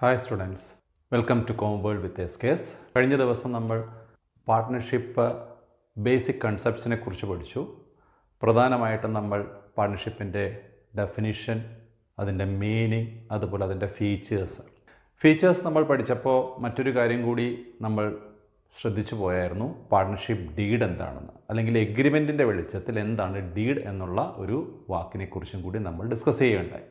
Hi students, welcome to Comworld with SKS. കഴിഞ്ഞ ദിവസം നമ്മൾ പാർട്ട്ണർഷിപ്പ് ബേസിക് കൺസെപ്റ്റ്സിനെ കുറിച്ച് പഠിച്ചു. പ്രധാനമായിട്ടും നമ്മൾ പാർട്ട്ണർഷിപ്പിൻ്റെ ഡെഫിനിഷൻ, അതിൻ്റെ മീനിങ്, അതുപോലെ അതിൻ്റെ ഫീച്ചേഴ്സ് നമ്മൾ പഠിച്ചപ്പോൾ മറ്റൊരു കാര്യം കൂടി നമ്മൾ ശ്രദ്ധിച്ചു പോയായിരുന്നു. പാർട്ട്ണർഷിപ്പ് ഡീഡ് എന്താണെന്ന്, അല്ലെങ്കിൽ എഗ്രിമെൻറ്റിൻ്റെ വെളിച്ചത്തിൽ എന്താണ് ഡീഡ് എന്നുള്ള ഒരു വാക്കിനെക്കുറിച്ചും കൂടി നമ്മൾ ഡിസ്കസ് ചെയ്യുകയുണ്ടായി.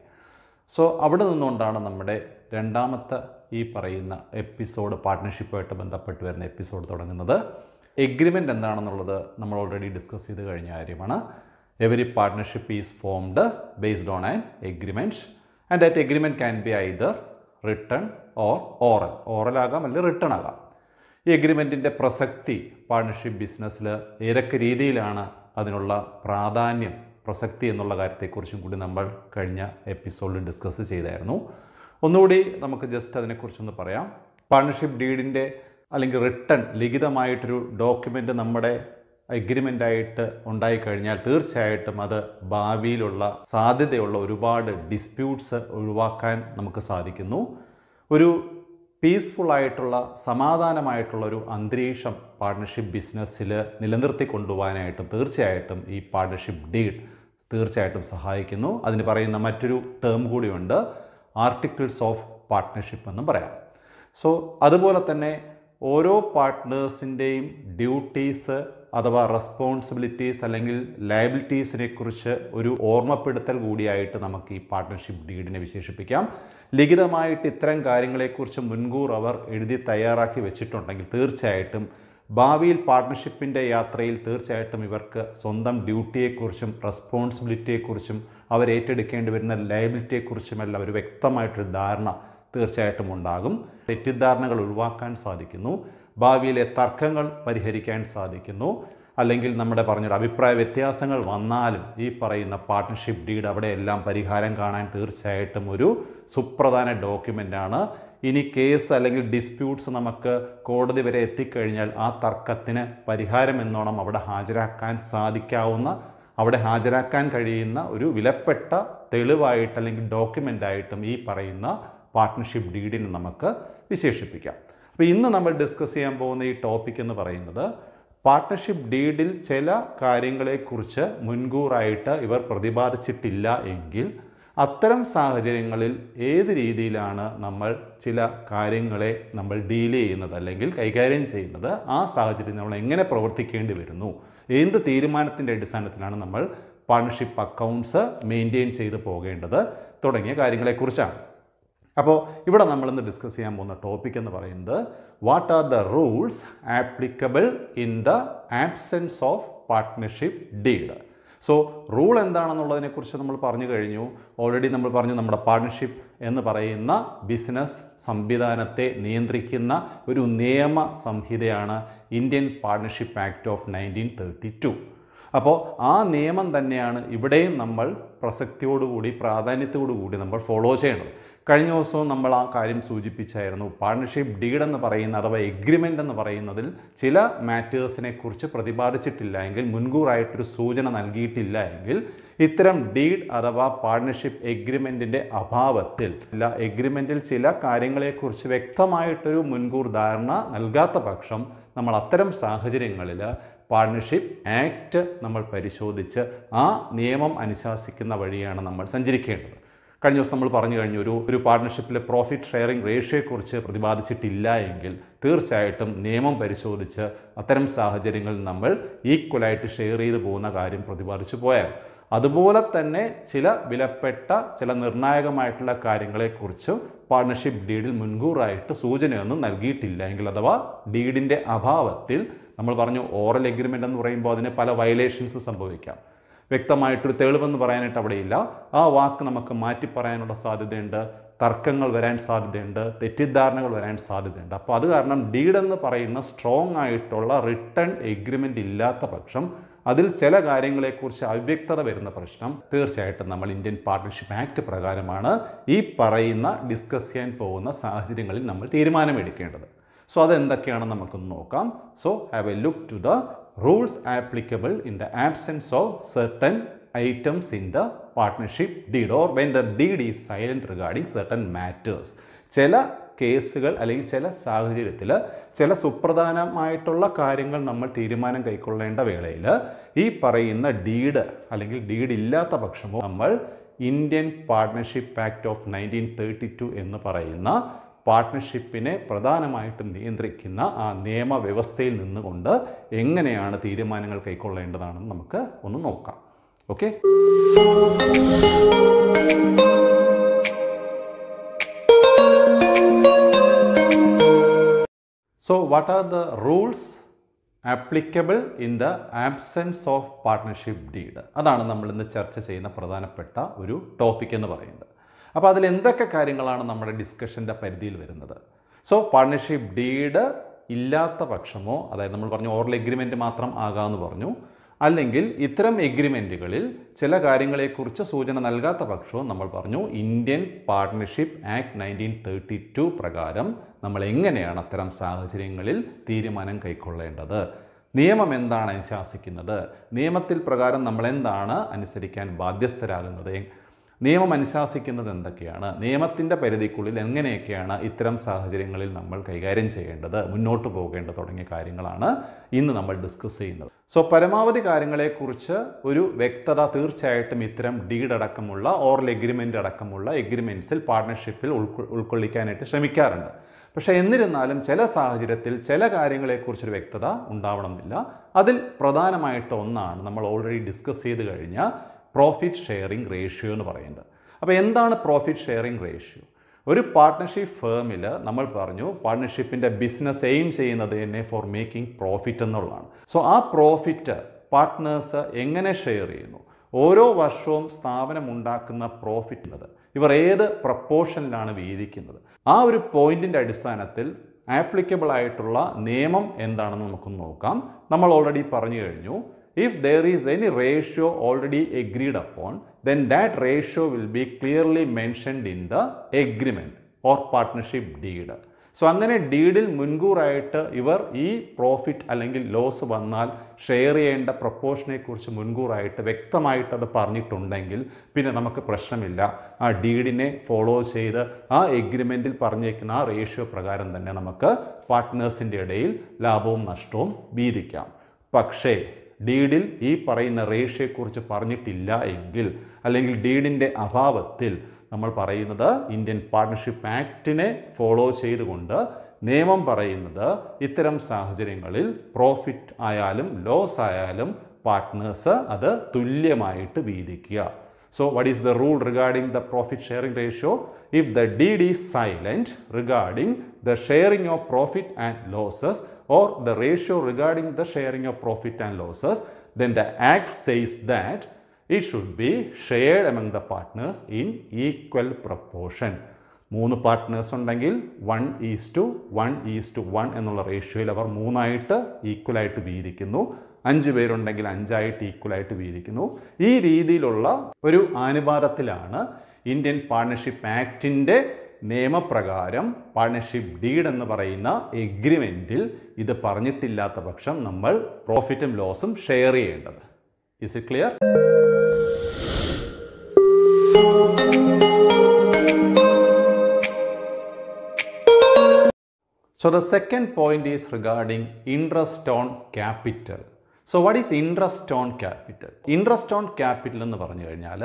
സോ അവിടെ നിന്നുകൊണ്ടാണ് നമ്മുടെ രണ്ടാമത്തെ ഈ പറയുന്ന എപ്പിസോഡ്, പാർട്ട്ണർഷിപ്പുമായിട്ട് ബന്ധപ്പെട്ട് വരുന്ന എപ്പിസോഡ് തുടങ്ങുന്നത്. എഗ്രിമെൻ്റ് എന്താണെന്നുള്ളത് നമ്മൾ ഓൾറെഡി ഡിസ്കസ് ചെയ്ത് കഴിഞ്ഞ കാര്യമാണ്. Every partnership is formed based on an agreement and that agreement can be either written or oral ആകാം, അല്ലെങ്കിൽ റിട്ടൺ ആകാം. ഈ എഗ്രിമെൻറ്റിൻ്റെ പ്രസക്തി പാർട്ട്ണർഷിപ്പ് ബിസിനസ്സിൽ ഏതൊക്കെ രീതിയിലാണ് അതിനുള്ള പ്രാധാന്യം, പ്രസക്തി എന്നുള്ള കാര്യത്തെക്കുറിച്ചും കൂടി നമ്മൾ കഴിഞ്ഞ എപ്പിസോഡിൽ ഡിസ്കസ് ചെയ്തായിരുന്നു. ഒന്നുകൂടി നമുക്ക് ജസ്റ്റ് അതിനെക്കുറിച്ചൊന്ന് പറയാം. പാർട്ട്ണർഷിപ്പ് ഡീഡിൻ്റെ അല്ലെങ്കിൽ റിട്ടൺ, ലിഖിതമായിട്ടൊരു ഡോക്യുമെൻ്റ് നമ്മുടെ എഗ്രിമെൻ്റായിട്ട് ഉണ്ടായിക്കഴിഞ്ഞാൽ തീർച്ചയായിട്ടും അത് ഭാവിയിലുള്ള സാധ്യതയുള്ള ഒരുപാട് ഡിസ്പ്യൂട്ട്സ് ഒഴിവാക്കാൻ നമുക്ക് സാധിക്കുന്നു. ഒരു പീസ്ഫുള്ളായിട്ടുള്ള, സമാധാനമായിട്ടുള്ള ഒരു അന്തരീക്ഷം പാർട്ട്ണർഷിപ്പ് ബിസിനസ്സിൽ നിലനിർത്തി കൊണ്ടുപോകാനായിട്ടും തീർച്ചയായിട്ടും ഈ പാർട്ട്ണർഷിപ്പ് ഡീഡ് തീർച്ചയായിട്ടും സഹായിക്കുന്നു. അതിന് പറയുന്ന മറ്റൊരു ടേം കൂടിയുണ്ട്, ആർട്ടിക്കിൾസ് ഓഫ് പാർട്ട്ണർഷിപ്പ് എന്നും പറയാം. സോ അതുപോലെ തന്നെ ഓരോ പാർട്ട്നേഴ്സിൻ്റെയും ഡ്യൂട്ടീസ് അഥവാ റെസ്പോൺസിബിലിറ്റീസ് അല്ലെങ്കിൽ ലയബിലിറ്റീസിനെ കുറിച്ച് ഒരു ഓർമ്മപ്പെടുത്തൽ കൂടിയായിട്ട് നമുക്ക് ഈ പാർട്ട്ണർഷിപ്പ് ഡീഡിനെ വിശേഷിപ്പിക്കാം. ലിഖിതമായിട്ട് ഇത്തരം കാര്യങ്ങളെക്കുറിച്ച് മുൻകൂർ അവർ എഴുതി തയ്യാറാക്കി വെച്ചിട്ടുണ്ടെങ്കിൽ തീർച്ചയായിട്ടും ഭാവിയിൽ പാർട്ട്ണർഷിപ്പിൻ്റെ യാത്രയിൽ തീർച്ചയായിട്ടും ഇവർക്ക് സ്വന്തം ഡ്യൂട്ടിയെക്കുറിച്ചും റെസ്പോൺസിബിലിറ്റിയെക്കുറിച്ചും അവർ ഏറ്റെടുക്കേണ്ടി വരുന്ന ലയബിലിറ്റിയെക്കുറിച്ചുമെല്ലാം ഒരു വ്യക്തമായിട്ടൊരു ധാരണ തീർച്ചയായിട്ടും ഉണ്ടാകും. തെറ്റിദ്ധാരണകൾ ഒഴിവാക്കാൻ സാധിക്കുന്നു, ഭാവിയിലെ തർക്കങ്ങൾ പരിഹരിക്കാൻ സാധിക്കുന്നു. അല്ലെങ്കിൽ നമ്മുടെ പറഞ്ഞൊരു അഭിപ്രായ വ്യത്യാസങ്ങൾ വന്നാലും ഈ പറയുന്ന പാർട്ട്ണർഷിപ്പ് ഡീഡ് അവിടെയെല്ലാം പരിഹാരം കാണാൻ തീർച്ചയായിട്ടും ഒരു സുപ്രധാന ഡോക്യുമെൻ്റാണ്. ഇനി കേസ് അല്ലെങ്കിൽ ഡിസ്പ്യൂട്ട്സ് നമുക്ക് കോടതി വരെ എത്തിക്കഴിഞ്ഞാൽ ആ തർക്കത്തിന് പരിഹാരം എന്നോണം അവിടെ ഹാജരാക്കാൻ കഴിയുന്ന ഒരു വിലപ്പെട്ട തെളിവായിട്ട് അല്ലെങ്കിൽ ഡോക്യുമെൻ്റായിട്ടും ഈ പറയുന്ന പാർട്ട്ണർഷിപ്പ് ഡീഡിനെ നമുക്ക് വിശേഷിപ്പിക്കാം. അപ്പോൾ ഇന്ന് നമ്മൾ ഡിസ്കസ് ചെയ്യാൻ പോകുന്ന ഈ ടോപ്പിക് എന്ന് പറയുന്നത്, പാർട്ട്ണർഷിപ്പ് ഡീഡിൽ ചില കാര്യങ്ങളെക്കുറിച്ച് മുൻകൂറായിട്ട് ഇവർ പ്രതിപാദിച്ചിട്ടില്ല എങ്കിൽ അത്തരം സാഹചര്യങ്ങളിൽ ഏത് രീതിയിലാണ് നമ്മൾ ചില കാര്യങ്ങളെ നമ്മൾ ഡീൽ ചെയ്യുന്നത് അല്ലെങ്കിൽ കൈകാര്യം ചെയ്യുന്നത്, ആ സാഹചര്യം നമ്മൾ എങ്ങനെ പ്രവർത്തിക്കേണ്ടി വരുന്നു, എന്ത് തീരുമാനത്തിൻ്റെ അടിസ്ഥാനത്തിലാണ് നമ്മൾ പാർട്ട്ണർഷിപ്പ് അക്കൗണ്ട്സ് മെയിൻറ്റെയിൻ ചെയ്ത് പോകേണ്ടത് തുടങ്ങിയ കാര്യങ്ങളെക്കുറിച്ചാണ്. അപ്പോൾ ഇവിടെ നമ്മളിന്ന് ഡിസ്കസ് ചെയ്യാൻ പോകുന്ന ടോപ്പിക് എന്ന് പറയുന്നത്, what are the rules applicable in the absence of partnership deed. So rule എന്താണെന്നുള്ളതിനെക്കുറിച്ച് നമ്മൾ പറഞ്ഞു കഴിഞ്ഞു. ഓൾറെഡി നമ്മൾ പറഞ്ഞു, നമ്മുടെ പാർട്ട്ണർഷിപ്പ് എന്ന് പറയുന്ന ബിസിനസ് സംവിധാനത്തെ നിയന്ത്രിക്കുന്ന ഒരു നിയമ സംഹിതയാണ് ഇന്ത്യൻ പാർട്ട്ണർഷിപ്പ് ആക്ട് ഓഫ് 1932. അപ്പോൾ ആ നിയമം തന്നെയാണ് ഇവിടെയും നമ്മൾ പ്രസക്തിയോടുകൂടി, പ്രാധാന്യത്തോടുകൂടി നമ്മൾ ഫോളോ ചെയ്യണം. കഴിഞ്ഞ ദിവസവും നമ്മൾ ആ കാര്യം സൂചിപ്പിച്ചായിരുന്നു. പാർട്ട്ണർഷിപ്പ് ഡീഡ് എന്ന് പറയുന്ന അഥവാ എഗ്രിമെൻ്റ് എന്ന് പറയുന്നതിൽ ചില മാറ്റേഴ്സിനെ കുറിച്ച് പ്രതിപാദിച്ചിട്ടില്ല എങ്കിൽ, മുൻകൂറായിട്ടൊരു സൂചന നൽകിയിട്ടില്ല എങ്കിൽ, ഇത്തരം ഡീഡ് അഥവാ പാർട്ട്ണർഷിപ്പ് എഗ്രിമെൻറ്റിൻ്റെ അഭാവത്തിൽ, എഗ്രിമെൻറ്റിൽ ചില കാര്യങ്ങളെക്കുറിച്ച് വ്യക്തമായിട്ടൊരു മുൻകൂർ ധാരണ നൽകാത്ത പക്ഷം നമ്മൾ അത്തരം സാഹചര്യങ്ങളിൽ പാർട്ട്ണർഷിപ്പ് ആക്ട് നമ്മൾ പരിശോധിച്ച് ആ നിയമം അനുശാസിക്കുന്ന വഴിയാണ് നമ്മൾ സഞ്ചരിക്കേണ്ടത്. കഴിഞ്ഞ ദിവസം നമ്മൾ പറഞ്ഞു കഴിഞ്ഞു, ഒരു പാർട്ട്ണർഷിപ്പിലെ പ്രോഫിറ്റ് ഷെയറിംഗ് റേഷ്യോയെക്കുറിച്ച് പ്രതിപാദിച്ചിട്ടില്ല എങ്കിൽ തീർച്ചയായിട്ടും നിയമം പരിശോധിച്ച് അത്തരം സാഹചര്യങ്ങളിൽ നമ്മൾ ഈക്വലായിട്ട് ഷെയർ ചെയ്ത് പോകുന്ന കാര്യം പ്രതിപാദിച്ചു പോയാൽ, അതുപോലെ തന്നെ ചില വിലപ്പെട്ട, ചില നിർണായകമായിട്ടുള്ള കാര്യങ്ങളെക്കുറിച്ചും പാർട്ട്ണർഷിപ്പ് ഡീഡിൽ മുൻകൂറായിട്ട് സൂചനയൊന്നും നൽകിയിട്ടില്ല എങ്കിൽ, അഥവാ ഡീഡിൻ്റെ അഭാവത്തിൽ, നമ്മൾ പറഞ്ഞു ഓറൽ എഗ്രിമെൻ്റ് എന്ന് പറയുമ്പോൾ അതിന് പല വയലേഷൻസ് സംഭവിക്കാം. വ്യക്തമായിട്ടൊരു തെളിവെന്ന് പറയാനായിട്ട് അവിടെയില്ല. ആ വാക്ക് നമുക്ക് മാറ്റി പറയാനുള്ള സാധ്യതയുണ്ട്, തർക്കങ്ങൾ വരാൻ സാധ്യതയുണ്ട്, തെറ്റിദ്ധാരണകൾ വരാൻ സാധ്യതയുണ്ട്. അപ്പോൾ അത് കാരണം ഡീഡ് എന്ന് പറയുന്ന സ്ട്രോങ് ആയിട്ടുള്ള റിട്ടേൺ എഗ്രിമെൻ്റ് ഇല്ലാത്ത പക്ഷം, അതിൽ ചില കാര്യങ്ങളെക്കുറിച്ച് അവ്യക്തത വരുന്ന പ്രശ്നം തീർച്ചയായിട്ടും നമ്മൾ ഇന്ത്യൻ പാർട്ട്ണർഷിപ്പ് ആക്ട് പ്രകാരമാണ് ഈ പറയുന്ന ഡിസ്കസ് ചെയ്യാൻ പോകുന്ന സാഹചര്യങ്ങളിൽ നമ്മൾ തീരുമാനമെടുക്കേണ്ടത്. സോ അതെന്തൊക്കെയാണെന്ന് നമുക്കൊന്ന് നോക്കാം. So have a look to the rules applicable in the absence of certain items in the partnership deed or when the deed is silent regarding certain matters. ചില കേസുകൾ അല്ലെങ്കിൽ ചില സാഹചര്യത്തിൽ ചില സുപ്രധാനമായിട്ടുള്ള കാര്യങ്ങൾ നമ്മൾ തീരുമാനം കൈക്കൊള്ളേണ്ട വേളയിൽ ഈ പറയുന്ന ഡീഡ് അല്ലെങ്കിൽ ഡീഡ് ഇല്ലാത്ത പക്ഷമോ നമ്മൾ ഇന്ത്യൻ പാർട്ട്ണർഷിപ്പ് ആക്ട് ഓഫ് 1932 എന്ന് പറയുന്ന പാർട്ട്ണർഷിപ്പിനെ പ്രധാനമായിട്ടും നിയന്ത്രിക്കുന്ന ആ നിയമവ്യവസ്ഥയിൽ നിന്നുകൊണ്ട് എങ്ങനെയാണ് തീരുമാനങ്ങൾ കൈക്കൊള്ളേണ്ടതാണെന്ന് നമുക്ക് ഒന്ന് നോക്കാം. Okay. So what are the rules applicable in the absence of partnership deed? അതാണ് നമ്മൾ ഇന്ന് ചർച്ച ചെയ്യുന്ന പ്രധാനപ്പെട്ട ഒരു ടോപ്പിക് എന്ന് പറയുന്നത്. അപ്പോൾ അതിൽ എന്തൊക്കെ കാര്യങ്ങളാണ് നമ്മുടെ ഡിസ്കഷൻ്റെ പരിധിയിൽ വരുന്നത്? സോ പാർട്ട്ണർഷിപ്പ് ഡീഡ് ഇല്ലാത്ത പക്ഷമോ, അതായത് നമ്മൾ പറഞ്ഞു ഓറൽ എഗ്രിമെൻറ്റ് മാത്രം ആകാമെന്ന് പറഞ്ഞു, അല്ലെങ്കിൽ ഇത്തരം എഗ്രിമെൻറ്റുകളിൽ ചില കാര്യങ്ങളെക്കുറിച്ച് സൂചന നൽകാത്ത പക്ഷവും നമ്മൾ പറഞ്ഞു ഇന്ത്യൻ പാർട്ട്ണർഷിപ്പ് ആക്ട് 1932 പ്രകാരം നമ്മൾ എങ്ങനെയാണ് അത്തരം സാഹചര്യങ്ങളിൽ തീരുമാനം കൈക്കൊള്ളേണ്ടത്, നിയമം എന്താണ് അനുശാസിക്കുന്നത്, നിയമത്തിൽ പ്രകാരം നമ്മൾ എന്താണ് അനുസരിക്കാൻ ബാധ്യസ്ഥരാകുന്നത്, നിയമം അനുശാസിക്കുന്നത് എന്തൊക്കെയാണ്, നിയമത്തിൻ്റെ പരിധിക്കുള്ളിൽ എങ്ങനെയൊക്കെയാണ് ഇത്തരം സാഹചര്യങ്ങളിൽ നമ്മൾ കൈകാര്യം ചെയ്യേണ്ടത്, മുന്നോട്ട് പോകേണ്ടത് തുടങ്ങിയ കാര്യങ്ങളാണ് ഇന്ന് നമ്മൾ ഡിസ്കസ് ചെയ്യുന്നത്. സോ പരമാവധി കാര്യങ്ങളെക്കുറിച്ച് ഒരു വ്യക്തത തീർച്ചയായിട്ടും ഇത്തരം ഡീഡ് അടക്കമുള്ള ഓറൽ എഗ്രിമെൻ്റ് അടക്കമുള്ള എഗ്രിമെൻറ്റ്സിൽ പാർട്ട്ണർഷിപ്പിൽ ഉൾക്കൊള്ളിക്കാനായിട്ട് ശ്രമിക്കാറുണ്ട്. പക്ഷേ എന്നിരുന്നാലും ചില സാഹചര്യത്തിൽ ചില കാര്യങ്ങളെക്കുറിച്ചൊരു വ്യക്തത ഉണ്ടാവണമെന്നില്ല. അതിൽ പ്രധാനമായിട്ട് ഒന്നാണ് നമ്മൾ ഓൾറെഡി ഡിസ്കസ് ചെയ്ത് കഴിഞ്ഞ പ്രോഫിറ്റ് ഷെയറിംഗ് റേഷ്യോ എന്ന് പറയുന്നത്. അപ്പോൾ എന്താണ് പ്രോഫിറ്റ് ഷെയറിംഗ് റേഷ്യോ? ഒരു പാർട്ട്ണർഷിപ്പ് ഫേമിൽ നമ്മൾ പറഞ്ഞു പാർട്ട്ണർഷിപ്പിൻ്റെ ബിസിനസ് എയിം ചെയ്യുന്നത് തന്നെ ഫോർ മേക്കിംഗ് പ്രോഫിറ്റ് എന്നുള്ളതാണ്. സോ ആ പ്രോഫിറ്റ് പാർട്ട്നേഴ്സ് എങ്ങനെ ഷെയർ ചെയ്യുന്നു, ഓരോ വർഷവും സ്ഥാപനം ഉണ്ടാക്കുന്ന പ്രോഫിറ്റ് എന്നത് ഇവർ ഏത് പ്രപ്പോർഷനിലാണ് വീതിക്കുന്നത്, ആ ഒരു പോയിന്റിൻ്റെ അടിസ്ഥാനത്തിൽ ആപ്ലിക്കബിൾ ആയിട്ടുള്ള നിയമം എന്താണെന്ന് നമുക്കൊന്ന് നോക്കാം. നമ്മൾ ഓൾറെഡി പറഞ്ഞു കഴിഞ്ഞു, if there is any ratio already agreed upon, then that ratio will be clearly mentioned in the agreement or partnership deed. So അങ്ങനെ ഡീഡിൽ മുൻകൂറായിട്ട് ഇവർ ഈ പ്രോഫിറ്റ് അല്ലെങ്കിൽ ലോസ് വന്നാൽ ഷെയർ ചെയ്യേണ്ട പ്രപ്പോർഷനെ കുറിച്ച് മുൻകൂറായിട്ട് വ്യക്തമായിട്ട് അത് പറഞ്ഞിട്ടുണ്ടെങ്കിൽ പിന്നെ നമുക്ക് പ്രശ്നമില്ല. ആ ഡീഡിനെ ഫോളോ ചെയ്ത് ആ എഗ്രിമെൻറ്റിൽ പറഞ്ഞേക്കുന്ന ആ റേഷ്യോ പ്രകാരം തന്നെ നമുക്ക് പാർട്ട്നേഴ്സിൻ്റെ ഇടയിൽ ലാഭവും നഷ്ടവും വീതിക്കാം. പക്ഷേ ഡീഡിൽ ഈ പറയുന്ന റേഷ്യോയെക്കുറിച്ച് പറഞ്ഞിട്ടില്ല എങ്കിൽ, അല്ലെങ്കിൽ ഡീഡിൻ്റെ അഭാവത്തിൽ നമ്മൾ പറയുന്നത് ഇന്ത്യൻ പാർട്ട്ണർഷിപ്പ് ആക്ടിനെ ഫോളോ ചെയ്തുകൊണ്ട് നിയമം പറയുന്നത് ഇത്തരം സാഹചര്യങ്ങളിൽ പ്രോഫിറ്റ് ആയാലും ലോസ് ആയാലും പാർട്ട്നേഴ്സ് അത് തുല്യമായിട്ട് വീതിക്കുക. So what is the rule regarding the profit sharing ratio? If the deed is silent regarding the sharing of profit and losses or the ratio regarding the sharing of profit and losses, then the act says that it should be shared among the partners in equal proportion. 3 partners ഉണ്ടെങ്കിൽ 1:1:1 എന്നുള്ള റേഷ്യോയിൽ അവർ 3 ഈക്വലായിട്ട് വീതിക്കുന്നു. 5 പേരുണ്ടെങ്കിൽ 5 ഈക്വലായിട്ട് വീതിക്കുന്നു. ഈ രീതിയിലുള്ള ഒരു അനുപാതത്തിലാണ് Indian partnership ആക്ടിൻ്റെ നിയമപ്രകാരം partnership deed എന്ന് പറയുന്ന എഗ്രിമെൻറ്റിൽ ഇത് പറഞ്ഞിട്ടില്ലാത്ത പക്ഷം നമ്മൾ പ്രോഫിറ്റും ലോസും ഷെയർ ചെയ്യേണ്ടത്. Is it clear? So the second point is regarding interest on capital. So what is interest on capital? Interest on capital എന്ന് പറഞ്ഞു കഴിഞ്ഞാൽ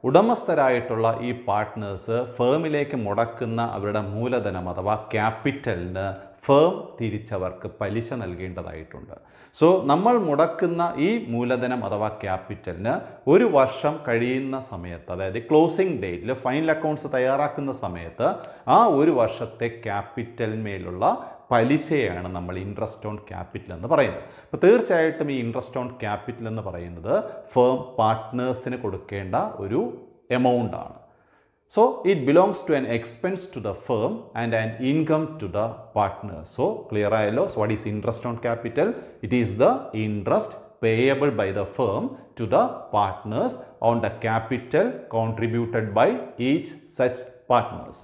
ഉടമസ്ഥരായിട്ടുള്ള ഈ പാർട്ട്നേഴ്സ് ഫേമിലേക്ക് മുടക്കുന്ന അവരുടെ മൂലധനം അഥവാ ക്യാപിറ്റലിന് ഫേം തിരിച്ചവർക്ക് പലിശ നൽകേണ്ടതായിട്ടുണ്ട്. സോ നമ്മൾ മുടക്കുന്ന ഈ മൂലധനം അഥവാ ക്യാപിറ്റലിന് ഒരു വർഷം കഴിയുന്ന സമയത്ത്, അതായത് ക്ലോസിംഗ് ഡേറ്റിൽ ഫൈനൽ അക്കൗണ്ട്സ് തയ്യാറാക്കുന്ന സമയത്ത് ആ ഒരു വർഷത്തെ ക്യാപിറ്റലിന്മേലുള്ള പലിശയാണ് നമ്മൾ ഇൻട്രസ്റ്റ് ഓൺ ക്യാപിറ്റൽ എന്ന് പറയുന്നത്. അപ്പോൾ തീർച്ചയായിട്ടും ഈ ഇൻട്രസ്റ്റ് ഓൺ ക്യാപിറ്റൽ എന്ന് പറയുന്നത് ഫേം പാർട്ട്നേഴ്സിന് കൊടുക്കേണ്ട ഒരു എമൗണ്ട് ആണ്. So it belongs to an expense to the firm and an income to the partner. So clear ayallo. So what is interest on capital? It is the interest payable by the firm to the partners on the capital contributed by each such partners.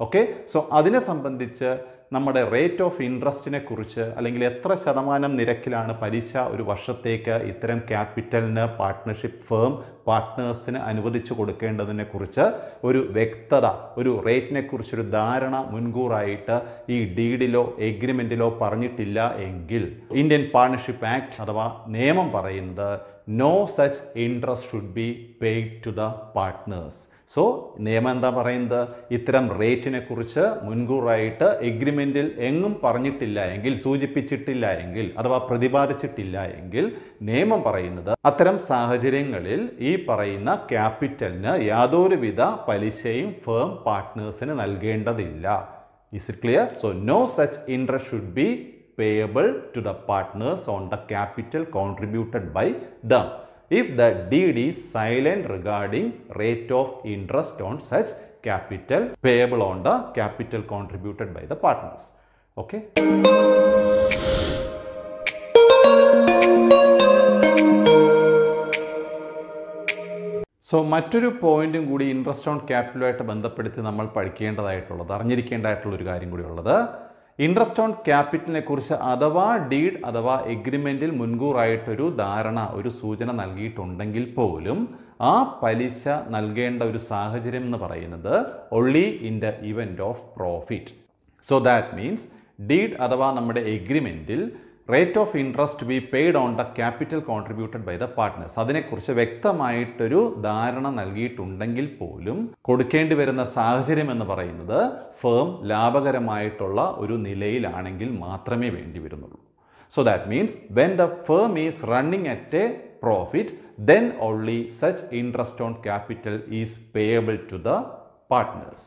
Okay, so adine sambandhiച്ച് നമ്മുടെ rate of ഇൻട്രസ്റ്റിനെ കുറിച്ച് അല്ലെങ്കിൽ എത്ര ശതമാനം നിരക്കിലാണ് പലിശ ഒരു വർഷത്തേക്ക് ഇത്തരം ക്യാപിറ്റലിന് പാർട്ട്ണർഷിപ്പ് ഫേം പാർട്ട്നേഴ്സിന് അനുവദിച്ചു കൊടുക്കേണ്ടതിനെ കുറിച്ച് ഒരു വ്യക്തത, ഒരു റേറ്റിനെ കുറിച്ചൊരു ധാരണ മുൻകൂറായിട്ട് ഈ ഡീഡിലോ എഗ്രിമെൻറ്റിലോ പറഞ്ഞിട്ടില്ല എങ്കിൽ ഇന്ത്യൻ പാർട്ണർഷിപ്പ് ആക്ട് അഥവാ നിയമം പറയുന്നത് no such interest should be paid to the partners. So നിയമം എന്താ പറയുന്നത്? ഇത്തരം റേറ്റിനെ കുറിച്ച് മുൻകൂറായിട്ട് എഗ്രിമെൻറ്റിൽ എങ്ങും പറഞ്ഞിട്ടില്ല എങ്കിൽ, സൂചിപ്പിച്ചിട്ടില്ല എങ്കിൽ അഥവാ പ്രതിപാദിച്ചിട്ടില്ല എങ്കിൽ നിയമം പറയുന്നത് അത്തരം സാഹചര്യങ്ങളിൽ ഈ പറയുന്ന ക്യാപിറ്റലിന് യാതൊരുവിധ പലിശയും ഫേം പാർട്ട്നേഴ്സിന് നൽകേണ്ടതില്ല. Is it clear? So no such interest should be payable to the partners on the capital contributed by them if the deed is silent regarding rate of interest on such capital payable on the capital contributed by the partners. Okay. So മറ്റൊരു പോയിന്റും കൂടി interest on ക്യാപിറ്റലുമായിട്ട് ബന്ധപ്പെടുത്തി നമ്മൾ പഠിക്കേണ്ടതായിട്ടുള്ളത്, അറിഞ്ഞിരിക്കേണ്ടതായിട്ടുള്ളൊരു കാര്യം കൂടി ഉള്ളത്, interest on ക്യാപിറ്റലിനെ കുറിച്ച് അഥവാ ഡീഡ് അഥവാ എഗ്രിമെൻറ്റിൽ മുൻകൂറായിട്ടൊരു ധാരണ, ഒരു സൂചന നൽകിയിട്ടുണ്ടെങ്കിൽ പോലും ആ പലിശ നൽകേണ്ട ഒരു സാഹചര്യം എന്ന് പറയുന്നത് only in the event of profit. So that means deed അഥവാ നമ്മുടെ എഗ്രിമെൻറ്റിൽ rate of interest be paid on the capital contributed by the partners അതിനെക്കുറിച്ച് വ്യക്തമായിട്ടൊരു ധാരണ നൽകിയിട്ടുണ്ടെങ്കിൽ പോലും കൊടുക്കേണ്ടി വരുന്ന സാഹചര്യം എന്ന് പറയുന്നത് ഫേം ലാഭകരമായിട്ടുള്ള ഒരു നിലയിലാണെങ്കിൽ മാത്രമേ വേണ്ടി വരുന്നുള്ളൂ. So that means when the firm is running at A profit then only such interest on capital is payable to the partners.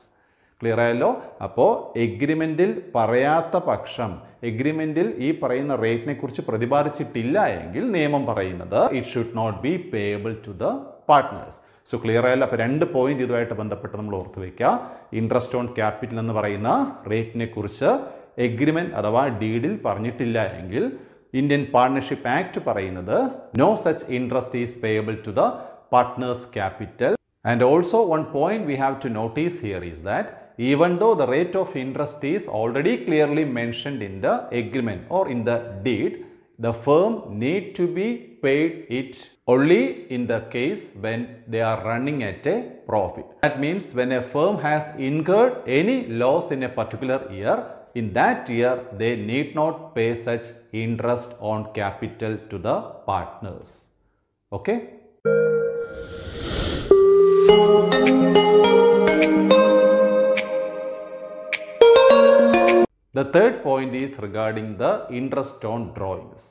Clear ആയല്ലോ? അപ്പോൾ എഗ്രിമെൻറ്റിൽ പറയാത്ത പക്ഷം, എഗ്രിമെൻറ്റിൽ ഈ പറയുന്ന റേറ്റിനെ കുറിച്ച് പ്രതിപാദിച്ചിട്ടില്ല എങ്കിൽ നിയമം പറയുന്നത് it should not be payable to the partners. So clear ആയല്ലോ? അപ്പോൾ രണ്ട് പോയിന്റ് ഇതുമായിട്ട് ബന്ധപ്പെട്ട് നമ്മൾ ഓർത്ത് വയ്ക്കുക. ഇൻട്രസ്റ്റ് ഓൺ ക്യാപിറ്റൽ എന്ന് പറയുന്ന റേറ്റിനെ കുറിച്ച് എഗ്രിമെൻറ്റ് അഥവാ ഡീഡിൽ പറഞ്ഞിട്ടില്ല എങ്കിൽ ഇന്ത്യൻ പാർട്ണർഷിപ്പ് ആക്ട് പറയുന്നത് no such interest is payable to the partners capital. And also one point we have to notice here is that even though the rate of interest is already clearly mentioned in the agreement or in the deed, the firm need to be paid it only in the case when they are running at a profit. That means when a firm has incurred any loss in a particular year, in that year they need not pay such interest on capital to the partners. Okay? The third point is regarding the interest on drawings.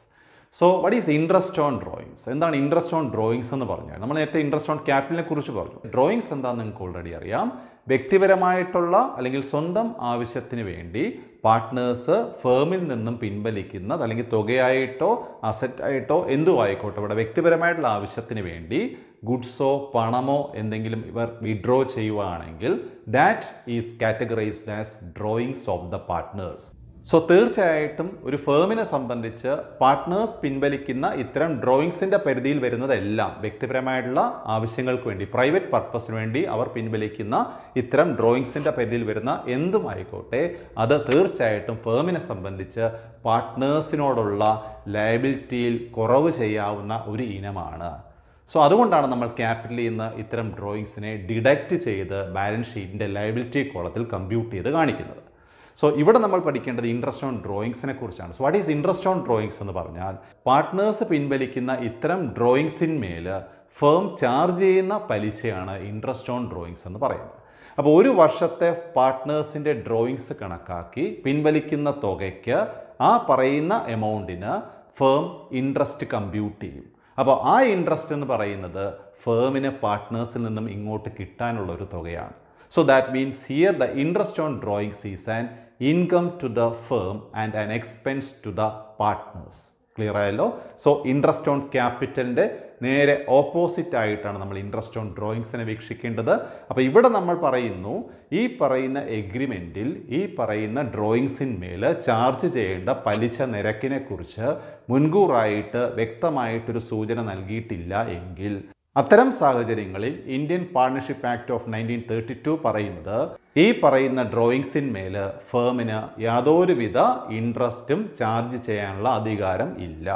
So what is interest on drawings? എന്താണ് interest on drawings എന്ന് പറഞ്ഞാൽ? നമ്മൾ നേരത്തെ interest on ക്യാപിറ്റലിനെ കുറിച്ച് പറഞ്ഞു. Drawings എന്താണെന്ന് നിങ്ങൾക്ക് already അറിയാം. വ്യക്തിപരമായിട്ടുള്ള അല്ലെങ്കിൽ സ്വന്തം ആവശ്യത്തിന് വേണ്ടി പാർട്ട്നേഴ്സ് ഫേമിൽ നിന്നും പിൻവലിക്കുന്നത്, അല്ലെങ്കിൽ തുകയായിട്ടോ അസറ്റായിട്ടോ എന്തും ആയിക്കോട്ടെ, ഇവിടെ വ്യക്തിപരമായിട്ടുള്ള ആവശ്യത്തിന് വേണ്ടി ഗുഡ്സോ പണമോ എന്തെങ്കിലും ഇവർ വിഡ്രോ ചെയ്യുകയാണെങ്കിൽ that is categorised as drawings of the partners. So തീർച്ചയായിട്ടും ഒരു ഫേമിനെ സംബന്ധിച്ച് പാർട്ട്നേഴ്സ് പിൻവലിക്കുന്ന ഇത്തരം ഡ്രോയിങ്സിൻ്റെ പരിധിയിൽ വരുന്നതെല്ലാം വ്യക്തിപരമായിട്ടുള്ള ആവശ്യങ്ങൾക്ക് വേണ്ടി, പ്രൈവറ്റ് പർപ്പസിന് വേണ്ടി അവർ പിൻവലിക്കുന്ന ഇത്തരം ഡ്രോയിങ്സിൻ്റെ പരിധിയിൽ വരുന്ന എന്തുമായിക്കോട്ടെ, അത് തീർച്ചയായിട്ടും ഫേമിനെ സംബന്ധിച്ച് പാർട്ട്നേഴ്സിനോടുള്ള ലയബിലിറ്റിയിൽ കുറവ് ചെയ്യാവുന്ന ഒരു ഇനമാണ്. സോ അതുകൊണ്ടാണ് നമ്മൾ ക്യാപിറ്റലിൽ നിന്ന് ഇത്തരം ഡ്രോയിങ്സിനെ ഡിഡക്റ്റ് ചെയ്ത് ബാലൻസ് ഷീറ്റിൻ്റെ ലയബിലിറ്റി കോളത്തിൽ കമ്പ്യൂട്ട് ചെയ്ത് കാണിക്കുന്നത്. സോ ഇവിടെ നമ്മൾ പഠിക്കേണ്ടത് ഇൻട്രസ്റ്റ് ഓൺ ഡ്രോയിങ്സിനെ കുറിച്ചാണ്. So what is interest on drawings എന്ന് പറഞ്ഞാൽ പാർട്ട്നേഴ്സ് പിൻവലിക്കുന്ന ഇത്തരം ഡ്രോയിങ്സിന്മേൽ ഫേം ചാർജ് ചെയ്യുന്ന പലിശയാണ് ഇൻട്രസ്റ്റ് ഓൺ ഡ്രോയിങ്സ് എന്ന് പറയുന്നത്. അപ്പോൾ ഒരു വർഷത്തെ പാർട്ട്നേഴ്സിൻ്റെ ഡ്രോയിങ്സ് കണക്കാക്കി പിൻവലിക്കുന്ന തുകയ്ക്ക് ആ പറയുന്ന എമൗണ്ടിന് ഫേം ഇൻട്രസ്റ്റ് കമ്പ്യൂട്ട് ചെയ്യും. അപ്പോൾ ആ ഇൻട്രസ്റ്റ് എന്ന് പറയുന്നത് ഫേമിന് പാർട്ട്നേഴ്സിൽ നിന്നും ഇങ്ങോട്ട് കിട്ടാനുള്ള ഒരു തുകയാണ്. So that means here the interest on drawings is an income to the firm and an expense to the partners. Clear ആയല്ലോ? സോ ഇൻട്രസ്റ്റ് ഓൺ ക്യാപിറ്റലിൻ്റെ നേരെ ഓപ്പോസിറ്റ് ആയിട്ടാണ് നമ്മൾ ഇൻട്രസ്റ്റ് ഓൺ ഡ്രോയിങ്സിനെ വീക്ഷിക്കേണ്ടത്. അപ്പോൾ ഇവിടെ നമ്മൾ പറയുന്നു ഈ പറയുന്ന എഗ്രിമെൻറ്റിൽ ഈ പറയുന്ന ഡ്രോയിങ്സിന്മേൽ ചാർജ് ചെയ്യേണ്ട പലിശ നിരക്കിനെ കുറിച്ച് മുൻകൂറായിട്ട് വ്യക്തമായിട്ടൊരു സൂചന നൽകിയിട്ടില്ല എങ്കിൽ അത്തരം സാഹചര്യങ്ങളിൽ ഇന്ത്യൻ പാർട്ണർഷിപ്പ് ആക്ട് ഓഫ് 1932 പറയുന്നത് ഈ പറയുന്ന ഡ്രോയിങ്സിന്മേൽ ഫേമിന് യാതൊരുവിധ ഇൻട്രസ്റ്റും ചാർജ് ചെയ്യാനുള്ള അധികാരം ഇല്ല,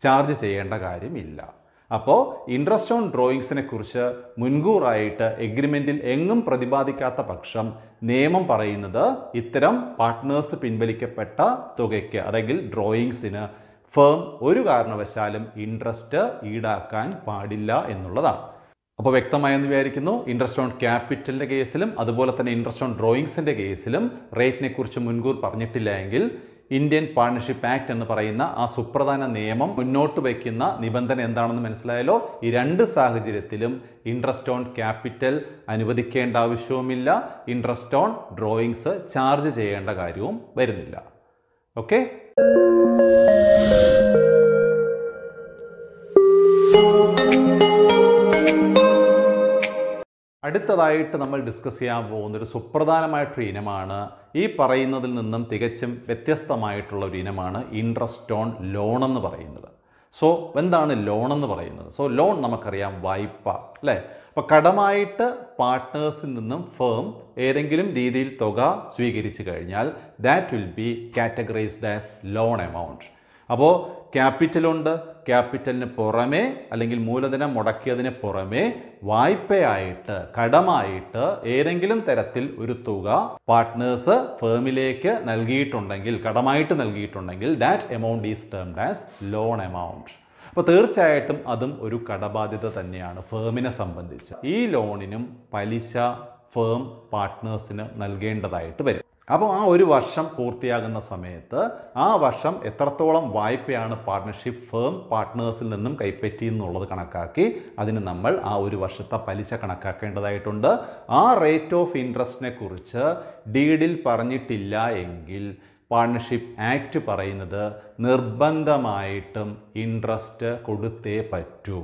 ചാർജ് ചെയ്യേണ്ട കാര്യമില്ല. അപ്പോൾ ഇൻട്രസ്റ്റ് ഓൺ ഡ്രോയിങ്സിനെ കുറിച്ച് മുൻകൂറായിട്ട് എഗ്രിമെൻറ്റിൽ എങ്ങും പ്രതിപാദിക്കാത്ത പക്ഷം നിയമം പറയുന്നത് ഇത്തരം പാർട്ട്നേഴ്സ് പിൻവലിക്കപ്പെട്ട തുകയ്ക്ക് അല്ലെങ്കിൽ ഡ്രോയിങ്സിന് ഫേം ഒരു കാരണവശാലും ഇൻട്രസ്റ്റ് ഈടാക്കാൻ പാടില്ല എന്നുള്ളതാണ്. അപ്പോൾ വ്യക്തമായെന്ന് വിചാരിക്കുന്നു. ഇൻട്രസ്റ്റ് ഓൺ ക്യാപിറ്റലിൻ്റെ കേസിലും അതുപോലെ തന്നെ ഇൻട്രസ്റ്റ് ഓൺ ഡ്രോയിങ്സിൻ്റെ കേസിലും റേറ്റിനെ കുറിച്ച് മുൻകൂർ പറഞ്ഞിട്ടില്ല എങ്കിൽ ഇന്ത്യൻ പാർട്ണർഷിപ്പ് ആക്ട് എന്ന് പറയുന്ന ആ സുപ്രധാന നിയമം മുന്നോട്ട് വയ്ക്കുന്ന നിബന്ധന എന്താണെന്ന് മനസ്സിലായല്ലോ. ഈ രണ്ട് സാഹചര്യത്തിലും ഇൻട്രസ്റ്റ് ഓൺ ക്യാപിറ്റൽ അനുവദിക്കേണ്ട ആവശ്യവുമില്ല, ഇൻട്രസ്റ്റ് ഓൺ ഡ്രോയിങ്സ് ചാർജ് ചെയ്യേണ്ട കാര്യവും വരുന്നില്ല. ഓക്കെ. അടുത്തതായിട്ട് നമ്മൾ ഡിസ്കസ് ചെയ്യാൻ പോകുന്ന ഒരു സുപ്രധാനമായിട്ടൊരു ഇനമാണ്, ഈ പറയുന്നതിൽ നിന്നും തികച്ചും വ്യത്യസ്തമായിട്ടുള്ള ഒരു ഇനമാണ് ഇൻട്രസ്റ്റ് ഓൺ ലോൺ എന്ന് പറയുന്നത്. സോ എന്താണ് ലോൺ എന്ന് പറയുന്നത്? സോ ലോൺ നമുക്കറിയാം വായ്പ അല്ലേ. അപ്പോൾ കടമായിട്ട് പാർട്ട്നേഴ്സിൽ നിന്നും ഫേം ഏതെങ്കിലും രീതിയിൽ തുക സ്വീകരിച്ചു കഴിഞ്ഞാൽ that will be categorised as loan amount. അപ്പോൾ ക്യാപിറ്റലുണ്ട്, ക്യാപിറ്റലിന് പുറമേ അല്ലെങ്കിൽ മൂലധനം മുടക്കിയതിന് പുറമേ വായ്പയായിട്ട് കടമായിട്ട് ഏതെങ്കിലും തരത്തിൽ ഒരു തുക പാർട്ട്നേഴ്സ് ഫേമിലേക്ക് നൽകിയിട്ടുണ്ടെങ്കിൽ, കടമായിട്ട് നൽകിയിട്ടുണ്ടെങ്കിൽ that amount is termed as loan amount. അപ്പോൾ തീർച്ചയായിട്ടും അതും ഒരു കടബാധ്യത തന്നെയാണ് ഫേമിനെ സംബന്ധിച്ച്. ഈ ലോണിനും പലിശ ഫേം പാർട്ട്നേഴ്സിന് നൽകേണ്ടതായിട്ട് വരും. അപ്പോൾ ആ ഒരു വർഷം പൂർത്തിയാകുന്ന സമയത്ത് ആ വർഷം എത്രത്തോളം വായ്പയാണ് പാർട്ട്ണർഷിപ്പ് ഫേം പാർട്ട്നേഴ്സിൽ നിന്നും കൈപ്പറ്റി എന്നുള്ളത് കണക്കാക്കി അതിന് നമ്മൾ ആ ഒരു വർഷത്തെ പലിശ കണക്കാക്കേണ്ടതായിട്ടുണ്ട്. ആ റേറ്റ് ഓഫ് ഇൻട്രസ്റ്റിനെ കുറിച്ച് ഡീഡിൽ പറഞ്ഞിട്ടില്ല എങ്കിൽ പാർട്ണർഷിപ്പ് ആക്ട് പറയുന്നത് നിർബന്ധമായിട്ടും ഇൻട്രസ്റ്റ് കൊടുത്തേ പറ്റൂ.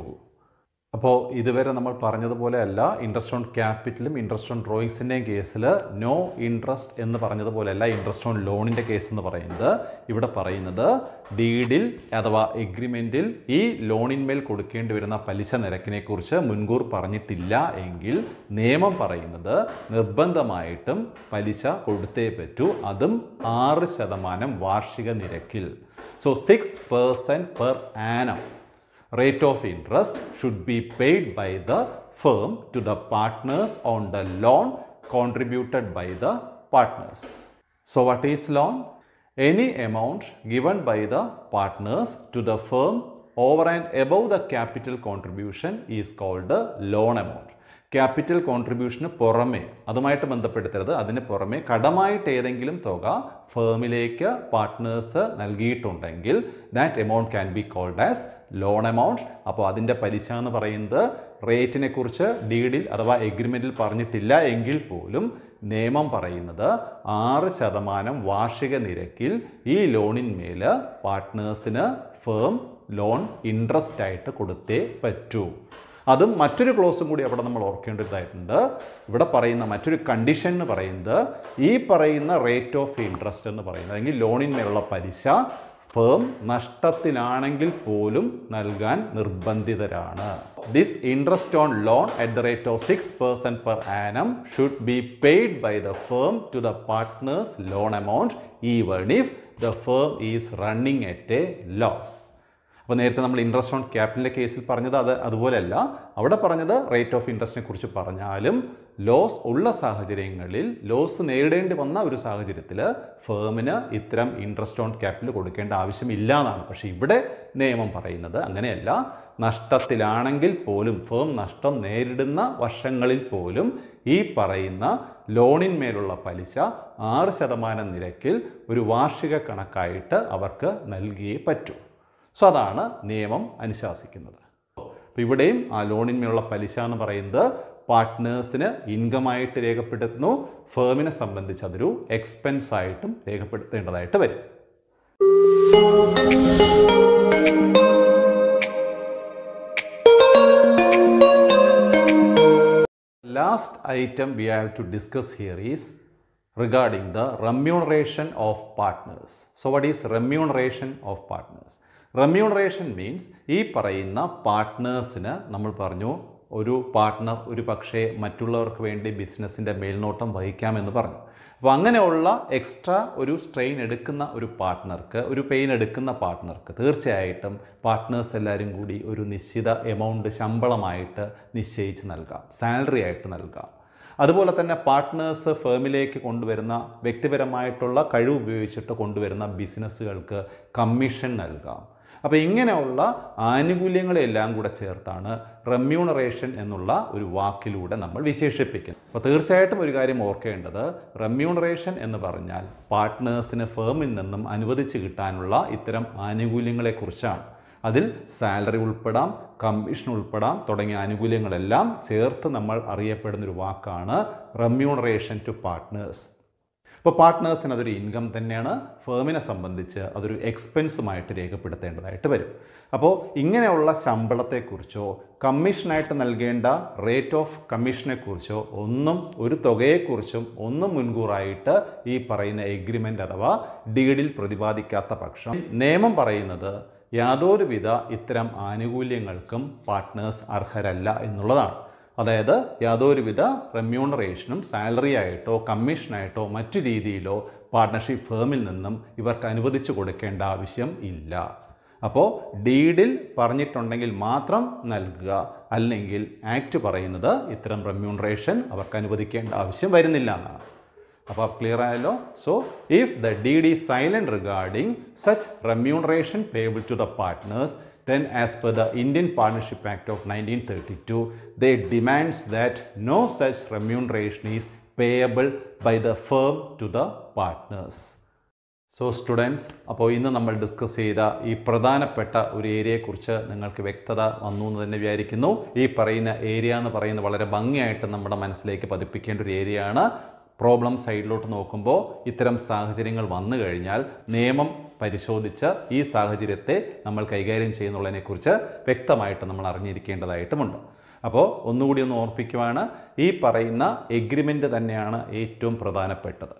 അപ്പോൾ ഇതുവരെ നമ്മൾ പറഞ്ഞതുപോലെ അല്ല, ഇൻട്രസ്റ്റ് ഓൺ ക്യാപിറ്റലും ഇൻട്രസ്റ്റ് ഓൺ ഡ്രോയിങ്സിൻ്റെയും കേസിൽ നോ ഇൻട്രസ്റ്റ് എന്ന് പറഞ്ഞതുപോലെ അല്ല ഇൻട്രസ്റ്റ് ഓൺ ലോണിൻ്റെ കേസ് എന്ന് പറയുന്നത്. ഇവിടെ പറയുന്നത് ഡീഡിൽ അഥവാ എഗ്രിമെൻറ്റിൽ ഈ ലോണിന്മേൽ കൊടുക്കേണ്ടി വരുന്ന പലിശ നിരക്കിനെ കുറിച്ച് മുൻകൂർ പറഞ്ഞിട്ടില്ല എങ്കിൽ നിയമം പറയുന്നത് നിർബന്ധമായിട്ടും പലിശ കൊടുത്തേ പറ്റൂ, അതും 6% വാർഷിക നിരക്കിൽ. So 6% per annum rate of interest should be paid by the firm to the partners on the loan contributed by the partners. So what is loan? Any amount given by the partners to the firm over and above the capital contribution is called the loan amount. Capital കോൺട്രിബ്യൂഷന് പുറമേ, അതുമായിട്ട് ബന്ധപ്പെടുത്തരുത്, അതിന് പുറമേ കടമായിട്ട് ഏതെങ്കിലും തുക ഫേമിലേക്ക് പാർട്ട്നേഴ്സ് നൽകിയിട്ടുണ്ടെങ്കിൽ that amount can be called as loan amount. അപ്പോൾ അതിൻ്റെ പലിശ എന്ന് പറയുന്നത് റേറ്റിനെ കുറിച്ച് ഡീഡിൽ അഥവാ എഗ്രിമെൻറ്റിൽ പറഞ്ഞിട്ടില്ല എങ്കിൽ പോലും നിയമം പറയുന്നത് 6% വാർഷിക നിരക്കിൽ ഈ ലോണിന്മേൽ പാർട്ട്നേഴ്സിന് ഫേം ലോൺ ഇൻട്രസ്റ്റ് ആയിട്ട് കൊടുത്തേ പറ്റൂ. അതും മറ്റൊരു ക്ലോസും കൂടി അവിടെ നമ്മൾ ഓർക്കേണ്ടതായിട്ടുണ്ട്. ഇവിടെ പറയുന്ന മറ്റൊരു കണ്ടീഷൻ എന്ന് പറയുന്നത് ഈ പറയുന്ന റേറ്റ് ഓഫ് ഇൻട്രസ്റ്റ് എന്ന് പറയുന്നത് അല്ലെങ്കിൽ ലോണിന്മേലുള്ള പലിശ ഫേം നഷ്ടത്തിലാണെങ്കിൽ പോലും നൽകാൻ നിർബന്ധിതരാണ്. This interest on loan at the rate of 6% per annum should be paid by the firm to the partners loan amount even if the firm is running at a loss. അപ്പോൾ നേരത്തെ നമ്മൾ interest on ക്യാപിറ്റലിൻ്റെ കേസിൽ പറഞ്ഞത് അതുപോലെയല്ല. അവിടെ പറഞ്ഞത് rate of ഇൻട്രസ്റ്റിനെ കുറിച്ച് പറഞ്ഞാലും ലോസ് ഉള്ള സാഹചര്യങ്ങളിൽ, ലോസ് നേരിടേണ്ടി വന്ന ഒരു സാഹചര്യത്തിൽ ഫേമിന് ഇത്തരം ഇൻട്രസ്റ്റ് ഓൺ ക്യാപിറ്റൽ കൊടുക്കേണ്ട ആവശ്യമില്ല എന്നാണ്. പക്ഷേ ഇവിടെ നിയമം പറയുന്നത് അങ്ങനെയല്ല. നഷ്ടത്തിലാണെങ്കിൽ പോലും, ഫേം നഷ്ടം നേരിടുന്ന വർഷങ്ങളിൽ പോലും ഈ പറയുന്ന ലോണിന്മേലുള്ള പലിശ 6% നിരക്കിൽ ഒരു വാർഷിക കണക്കായിട്ട് അവർക്ക് നൽകിയേ പറ്റൂ. സോ അതാണ് നിയമം അനുശാസിക്കുന്നത്. അപ്പോൾ ഇവിടെയും ആ ലോണിന്മേലുള്ള പലിശ എന്ന് പറയുന്നത് പാർട്ട്നേഴ്സിന് ഇൻകമായിട്ട് രേഖപ്പെടുത്തുന്നു. ഫേമിനെ സംബന്ധിച്ച് അതൊരു എക്സ്പെൻസ് ആയിട്ടും രേഖപ്പെടുത്തേണ്ടതായിട്ട് വരും. Last item we have to discuss here is regarding the remuneration of partners. So what is remuneration of partners? Remuneration means ഈ പറയുന്ന പാർട്ട്നേഴ്സിന് നമ്മൾ പറഞ്ഞു ഒരു പാർട്ട്ണർ ഒരു പക്ഷേ മറ്റുള്ളവർക്ക് വേണ്ടി ബിസിനസ്സിൻ്റെ മേൽനോട്ടം വഹിക്കാമെന്ന് പറഞ്ഞു. അപ്പോൾ അങ്ങനെയുള്ള എക്സ്ട്രാ ഒരു സ്ട്രെയിൻ എടുക്കുന്ന ഒരു പാർട്ട്ണർക്ക്, ഒരു പെയിൻ എടുക്കുന്ന പാർട്ട്ണർക്ക് തീർച്ചയായിട്ടും പാർട്ട്നേഴ്സ് എല്ലാവരും കൂടി ഒരു നിശ്ചിത എമൗണ്ട് ശമ്പളമായിട്ട് നിശ്ചയിച്ച് നൽകാം, സാലറി ആയിട്ട് നൽകാം. അതുപോലെ തന്നെ പാർട്ട്നേഴ്സ് ഫേമിലേക്ക് കൊണ്ടുവരുന്ന വ്യക്തിപരമായിട്ടുള്ള കഴിവ് ഉപയോഗിച്ചിട്ട് കൊണ്ടുവരുന്ന ബിസിനസ്സുകൾക്ക് കമ്മീഷൻ നൽകാം. അപ്പോൾ ഇങ്ങനെയുള്ള ആനുകൂല്യങ്ങളെല്ലാം കൂടെ ചേർത്താണ് റെമ്യൂണറേഷൻ എന്നുള്ള ഒരു വാക്കിലൂടെ നമ്മൾ വിശേഷിപ്പിക്കുന്നത്. അപ്പോൾ തീർച്ചയായിട്ടും ഒരു കാര്യം ഓർക്കേണ്ടത്, റെമ്യൂണറേഷൻ എന്ന് പറഞ്ഞാൽ പാർട്ട്നേഴ്സിന് ഫേമിൽ നിന്നും അനുവദിച്ച് കിട്ടാനുള്ള ഇത്തരം ആനുകൂല്യങ്ങളെക്കുറിച്ചാണ്. അതിൽ സാലറി ഉൾപ്പെടാം, കമ്മീഷൻ ഉൾപ്പെടാം തുടങ്ങിയ ആനുകൂല്യങ്ങളെല്ലാം ചേർത്ത് നമ്മൾ അറിയപ്പെടുന്നൊരു വാക്കാണ് റെമ്യൂണറേഷൻ ടു പാർട്ട്നേഴ്സ്. ഇപ്പോൾ പാർട്ട്നേഴ്സിന് അതൊരു ഇൻകം തന്നെയാണ്, ഫേമിനെ സംബന്ധിച്ച് അതൊരു എക്സ്പെൻസുമായിട്ട് രേഖപ്പെടുത്തേണ്ടതായിട്ട് വരും. അപ്പോൾ ഇങ്ങനെയുള്ള ശമ്പളത്തെക്കുറിച്ചോ കമ്മീഷനായിട്ട് നൽകേണ്ട റേറ്റ് ഓഫ് കമ്മീഷനെക്കുറിച്ചോ ഒന്നും, ഒരു തുകയെക്കുറിച്ചും ഒന്നും മുൻകൂറായിട്ട് ഈ പറയുന്ന എഗ്രിമെൻ്റ് അഥവാ ഡീഡിൽ പ്രതിപാദിക്കാത്ത പക്ഷം നിയമം പറയുന്നത് യാതൊരുവിധ ഇത്തരം ആനുകൂല്യങ്ങൾക്കും പാർട്ട്നേഴ്സ് അർഹരല്ല എന്നുള്ളതാണ്. അതായത് യാതൊരുവിധ റെമ്യൂണറേഷനും സാലറി ആയിട്ടോ കമ്മീഷനായിട്ടോ മറ്റു രീതിയിലോ പാർട്ട്ണർഷിപ്പ് ഫേമിൽ നിന്നും ഇവർക്ക് അനുവദിച്ചു കൊടുക്കേണ്ട ആവശ്യം ഇല്ല. അപ്പോൾ ഡീഡിൽ പറഞ്ഞിട്ടുണ്ടെങ്കിൽ മാത്രം നൽകുക, അല്ലെങ്കിൽ ആക്ട് പറയുന്നത് ഇത്തരം റെമ്യൂണറേഷൻ അവർക്ക് അനുവദിക്കേണ്ട ആവശ്യം വരുന്നില്ല എന്നാണ്. അപ്പോൾ ക്ലിയർ ആയല്ലോ. So if the deed is silent regarding such remuneration payable to the partners, then as per the Indian Partnership Act of 1932, they demands that no such remuneration is payable by the firm to the partners. So students, അപ്പോൾ ഇന്ന് നമ്മൾ discuss ചെയ്ത ഈ പ്രധാനപ്പെട്ട ഒരു ഏരിയയെക്കുറിച്ച് നിങ്ങൾക്ക് വ്യക്തത വന്നു എന്ന് തന്നെ വിചാരിക്കുന്നു. ഈ പറയുന്ന ഏരിയ എന്ന് പറയുന്നത് വളരെ ഭംഗിയായിട്ട് നമ്മുടെ മനസ്സിലേക്ക് പതിപ്പിക്കേണ്ട ഒരു ഏരിയയാണ്. പ്രോബ്ലം സൈഡിലോട്ട് നോക്കുമ്പോൾ ഇത്തരം സാഹചര്യങ്ങൾ വന്നു കഴിഞ്ഞാൽ നിയമം പരിശോധിച്ച് ഈ സാഹചര്യത്തെ നമ്മൾ കൈകാര്യം ചെയ്യുന്നുള്ളതിനെക്കുറിച്ച് വ്യക്തമായിട്ട് നമ്മൾ അറിഞ്ഞിരിക്കേണ്ടതായിട്ടുമുണ്ട്. അപ്പോൾ ഒന്നുകൂടി ഒന്ന് ഓർപ്പിക്കുവാണ്, ഈ പറയുന്ന എഗ്രിമെൻ്റ് തന്നെയാണ് ഏറ്റവും പ്രധാനപ്പെട്ടത്.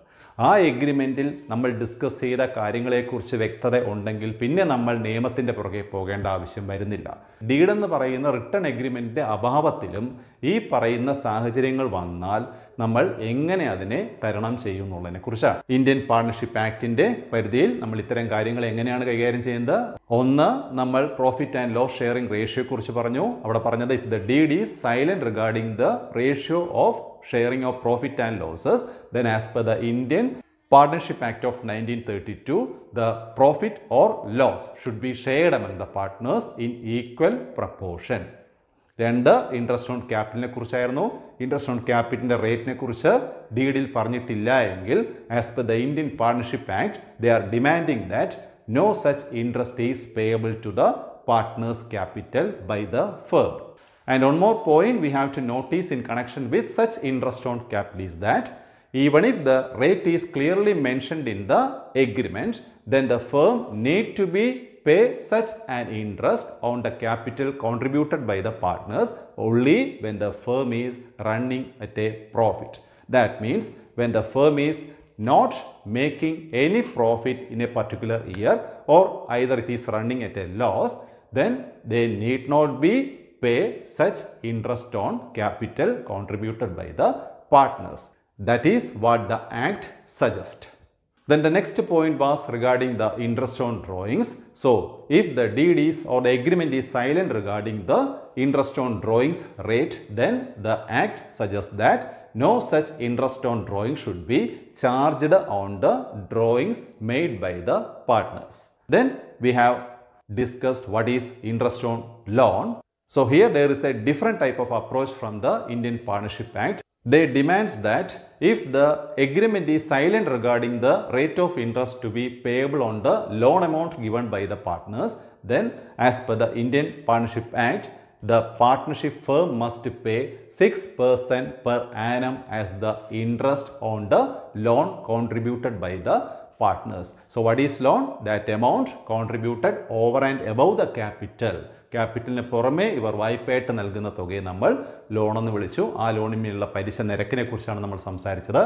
ആ എഗ്രിമെൻറ്റിൽ നമ്മൾ ഡിസ്കസ് ചെയ്ത കാര്യങ്ങളെക്കുറിച്ച് വ്യക്തത ഉണ്ടെങ്കിൽ പിന്നെ നമ്മൾ നിയമത്തിൻ്റെ പുറകെ പോകേണ്ട ആവശ്യം വരുന്നില്ല. ഡീഡ് എന്ന് പറയുന്ന റിട്ടൺ എഗ്രിമെൻറ്റിൻ്റെ അഭാവത്തിലും ഈ പറയുന്ന സാഹചര്യങ്ങൾ വന്നാൽ നമ്മൾ എങ്ങനെ അതിനെ തരണം ചെയ്യുന്നുള്ളതിനെ കുറിച്ചാണ്. ഇന്ത്യൻ പാർട്ണർഷിപ്പ് ആക്ടിൻ്റെ പരിധിയിൽ നമ്മൾ ഇത്തരം കാര്യങ്ങൾ എങ്ങനെയാണ് കൈകാര്യം ചെയ്യുന്നത്? ഒന്ന്, നമ്മൾ പ്രോഫിറ്റ് ആൻഡ് ലോസ് ഷെയറിംഗ് റേഷ്യോയെക്കുറിച്ച് പറഞ്ഞു. അവിടെ പറഞ്ഞത് if the deed is silent regarding the ratio of sharing of profit and losses, then as per the Indian Partnership Act of 1932, the profit or loss should be shared among the partners in equal proportion. രണ്ട്, interest on ക്യാപിറ്റലിനെ കുറിച്ചായിരുന്നു. Interest on ക്യാപിറ്റലിൻ്റെ റേറ്റിനെ കുറിച്ച് ഡീഡിൽ പറഞ്ഞിട്ടില്ല എങ്കിൽ as per the Indian partnership act they are demanding that no such interest is payable to the partners capital by the firm. And one more point we have to notice in connection with such interest on capital is that even if the rate is clearly mentioned in the agreement, then the firm need to be pay such an interest on the capital contributed by the partners only when the firm is running at a profit. That means when the firm is not making any profit in a particular year, or either it is running at a loss, then they need not be pay such interest on capital contributed by the partners. That is what the Act suggests. Then the next point was regarding the interest on drawings. So, if the deed is or the agreement is silent regarding the interest on drawings rate, then the Act suggests that no such interest on drawings should be charged on the drawings made by the partners. Then we have discussed what is interest on loan. So here there is a different type of approach from the Indian Partnership Act. They demand that if the agreement is silent regarding the rate of interest to be payable on the loan amount given by the partners, then as per the Indian Partnership Act, the partnership firm must pay 6% per annum as the interest on the loan contributed by the partners. So what is loan? That amount contributed over and above the capital. ക്യാപിറ്റലിന് പുറമേ ഇവർ വായ്പയായിട്ട് നൽകുന്ന തുകയെ നമ്മൾ ലോണെന്ന് വിളിച്ചു. ആ ലോണിന്മേലുള്ള പലിശ നിരക്കിനെ കുറിച്ചാണ് നമ്മൾ സംസാരിച്ചത്.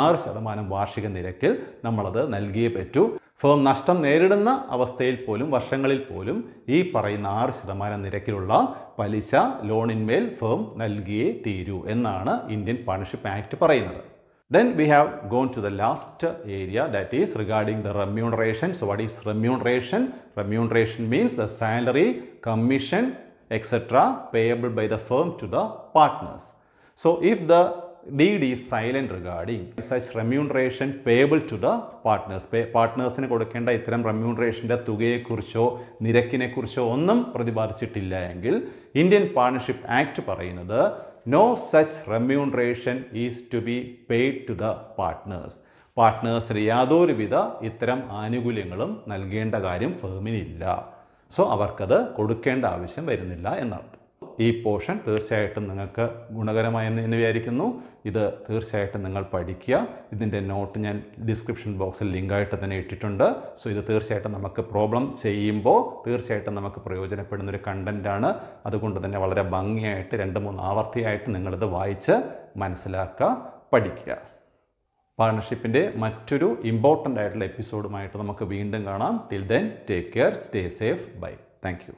6% വാർഷിക നിരക്കിൽ നമ്മളത് നൽകിയേ പറ്റൂ. ഫേം നഷ്ടം നേരിടുന്ന അവസ്ഥയിൽ പോലും വർഷങ്ങളിൽ പോലും ഈ പറയുന്ന 6% നിരക്കിലുള്ള പലിശ ലോണിന്മേൽ ഫേം നൽകിയേ തീരൂ എന്നാണ് ഇന്ത്യൻ പാർട്ണർഷിപ്പ് ആക്ട് പറയുന്നത്. Then we have gone to the last area, that is regarding the remuneration. So what is remuneration? Remuneration means the salary, commission, etc. payable by the firm to the partners. So if the deed is silent regarding such remuneration payable to the partners, പാർട്ട്നേഴ്സിന് കൊടുക്കേണ്ട ഇത്തരം റെമ്യൂണറേഷൻ്റെ തുകയെക്കുറിച്ചോ നിരക്കിനെക്കുറിച്ചോ ഒന്നും പ്രതിപാദിച്ചിട്ടില്ല എങ്കിൽ Indian partnership act പറയുന്നത് no such remuneration is to be paid to the partners. പാർട്ട്നേഴ്സിന് യാതൊരുവിധ ഇത്തരം ആനുകൂല്യങ്ങളും നൽകേണ്ട കാര്യം ഫേമിനില്ല. സോ അവർക്കത് കൊടുക്കേണ്ട ആവശ്യം വരുന്നില്ല എന്നർത്ഥം. ഈ പോർഷൻ തീർച്ചയായിട്ടും നിങ്ങൾക്ക് ഗുണകരമായെന്ന് വിചാരിക്കുന്നു. ഇത് തീർച്ചയായിട്ടും നിങ്ങൾ പഠിക്കുക. ഇതിൻ്റെ നോട്ട് ഞാൻ ഡിസ്ക്രിപ്ഷൻ ബോക്സിൽ ലിങ്കായിട്ട് തന്നെ ഇട്ടിട്ടുണ്ട്. സോ ഇത് തീർച്ചയായിട്ടും നമുക്ക് പ്രോബ്ലം ചെയ്യുമ്പോൾ തീർച്ചയായിട്ടും നമുക്ക് പ്രയോജനപ്പെടുന്നൊരു കണ്ടൻറ്റാണ്. അതുകൊണ്ട് തന്നെ വളരെ ഭംഗിയായിട്ട് 2-3 ആവർത്തിയായിട്ട് നിങ്ങളിത് വായിച്ച് മനസ്സിലാക്കുക, പഠിക്കുക. പാർട്ണർഷിപ്പിൻ്റെ മറ്റൊരു ഇമ്പോർട്ടൻ്റ് ആയിട്ടുള്ള എപ്പിസോഡുമായിട്ട് നമുക്ക് വീണ്ടും കാണാം. Till then take care, stay safe, bye. Thank U.